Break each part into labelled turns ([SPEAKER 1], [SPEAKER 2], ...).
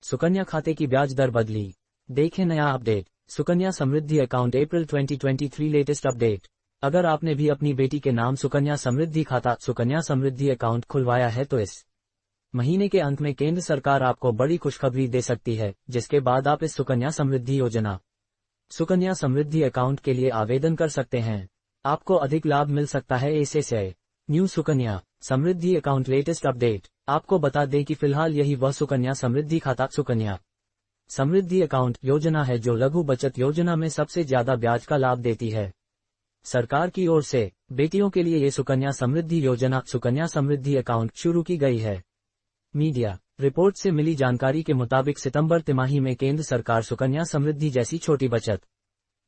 [SPEAKER 1] सुकन्या खाते की ब्याज दर बदली। देखें नया अपडेट। सुकन्या समृद्धि अकाउंट अप्रैल 2023 लेटेस्ट अपडेट। अगर आपने भी अपनी बेटी के नाम सुकन्या समृद्धि अकाउंट खुलवाया है तो इस महीने के अंत में केंद्र सरकार आपको बड़ी खुशखबरी दे सकती है, जिसके बाद आप इस सुकन्या समृद्धि अकाउंट के लिए आवेदन कर सकते हैं। आपको अधिक लाभ मिल सकता है इससे। New Sukanya Samriddhi account latest update. आपको बता दें कि फिलहाल यही वह सुकन्या समृद्धि अकाउंट योजना है जो लघु बचत योजना में सबसे ज्यादा ब्याज का लाभ देती है। सरकार की ओर से बेटियों के लिए ये सुकन्या समृद्धि अकाउंट शुरू की गई है। मीडिया रिपोर्ट से मिली जानकारी के मुताबिक सितंबर तिमाही में केंद्र सरकार सुकन्या समृद्धि जैसी छोटी बचत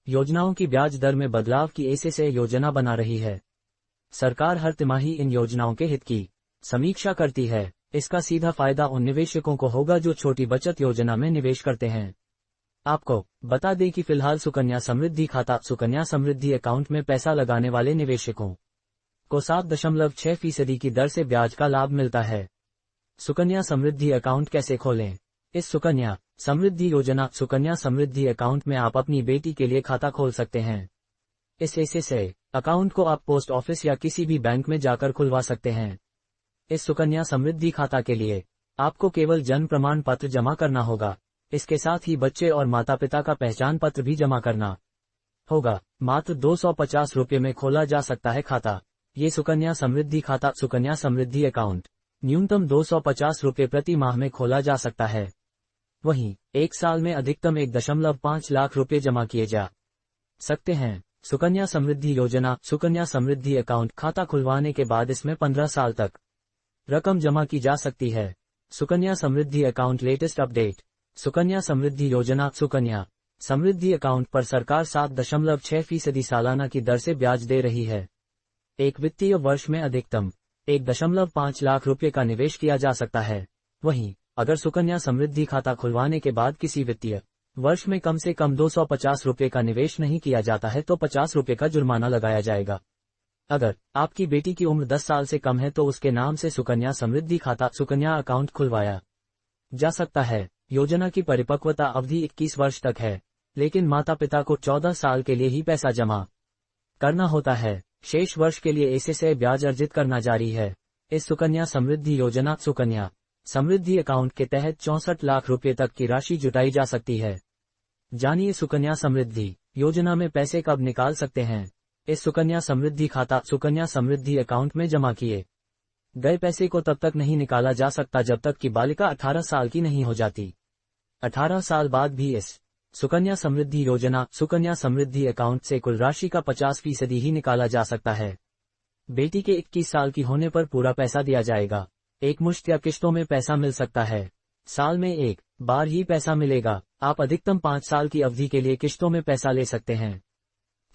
[SPEAKER 1] योजनाओं की ब्याज दर में बदलाव की ऐसे योजना बना रही है। सरकार हर तिमाही इन योजनाओं के हित की समीक्षा करती है। इसका सीधा फायदा उन निवेशकों को होगा जो छोटी बचत योजना में निवेश करते हैं। आपको बता दें कि फिलहाल सुकन्या समृद्धि अकाउंट में पैसा लगाने वाले निवेशकों को 7.6% की दर से ब्याज का लाभ मिलता है। सुकन्या समृद्धि अकाउंट कैसे खोलें? इस सुकन्या समृद्धि अकाउंट में आप अपनी बेटी के लिए खाता खोल सकते हैं। इस ऐसे अकाउंट को आप पोस्ट ऑफिस या किसी भी बैंक में जाकर खुलवा सकते हैं। इस सुकन्या समृद्धि खाता के लिए आपको केवल जन्म प्रमाण पत्र जमा करना होगा। इसके साथ ही बच्चे और माता पिता का पहचान पत्र भी जमा करना होगा। मात्र 250 रुपये में खोला जा सकता है खाता। ये सुकन्या समृद्धि अकाउंट न्यूनतम 250 रुपये प्रति माह में खोला जा सकता है। वहीं एक साल में अधिकतम 1.5 लाख रुपये जमा किए जा सकते हैं। सुकन्या समृद्धि अकाउंट खाता खुलवाने के बाद इसमें 15 साल तक रकम जमा की जा सकती है। Sukanya Samriddhi account latest update. Sukanya Samriddhi account पर सरकार 7.6% सालाना की दर से ब्याज दे रही है। एक वित्तीय वर्ष में अधिकतम 1.5 लाख रुपये का निवेश किया जा सकता है। वहीं अगर सुकन्या समृद्धि खाता खुलवाने के बाद किसी वित्तीय वर्ष में कम से कम 250 रुपये का निवेश नहीं किया जाता है तो 50 रुपये का जुर्माना लगाया जाएगा। अगर आपकी बेटी की उम्र 10 साल से कम है तो उसके नाम से सुकन्या अकाउंट खुलवाया जा सकता है। योजना की परिपक्वता अवधि 21 वर्ष तक है, लेकिन माता पिता को 14 साल के लिए ही पैसा जमा करना होता है। शेष वर्ष के लिए ऐसे ब्याज अर्जित करना जारी है। इस सुकन्या समृद्धि अकाउंट के तहत 64 लाख रुपए तक की राशि जुटाई जा सकती है। जानिए सुकन्या समृद्धि योजना में पैसे कब निकाल सकते हैं। इस सुकन्या समृद्धि अकाउंट में जमा किए गए पैसे को तब तक नहीं निकाला जा सकता जब तक कि बालिका 18 साल की नहीं हो जाती। 18 साल बाद भी इस सुकन्या समृद्धि अकाउंट से कुल राशि का 50% ही निकाला जा सकता है। बेटी के 21 साल की होने पर पूरा पैसा दिया जाएगा। एक मुश्त या किश्तों में पैसा मिल सकता है। साल में एक बार ही पैसा मिलेगा। आप अधिकतम 5 साल की अवधि के लिए किश्तों में पैसा ले सकते हैं।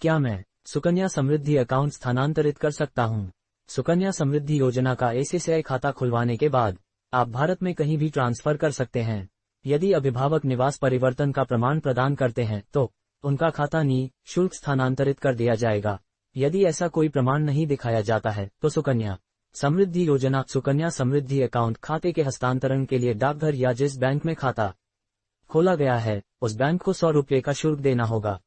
[SPEAKER 1] क्या मैं सुकन्या समृद्धि अकाउंट स्थानांतरित कर सकता हूं? सुकन्या समृद्धि योजना का ऐसे खाता खुलवाने के बाद आप भारत में कहीं भी ट्रांसफर कर सकते हैं। यदि अभिभावक निवास परिवर्तन का प्रमाण प्रदान करते हैं तो उनका खाता निःशुल्क स्थानांतरित कर दिया जाएगा। यदि ऐसा कोई प्रमाण नहीं दिखाया जाता है तो सुकन्या समृद्धि अकाउंट खाते के हस्तांतरण के लिए डाकघर या जिस बैंक में खाता खोला गया है उस बैंक को 100 रुपये का शुल्क देना होगा।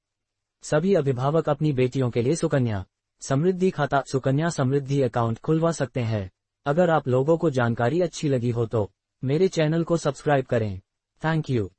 [SPEAKER 1] सभी अभिभावक अपनी बेटियों के लिए सुकन्या समृद्धि अकाउंट खुलवा सकते हैं। अगर आप लोगों को जानकारी अच्छी लगी हो तो मेरे चैनल को सब्सक्राइब करें। Thank you.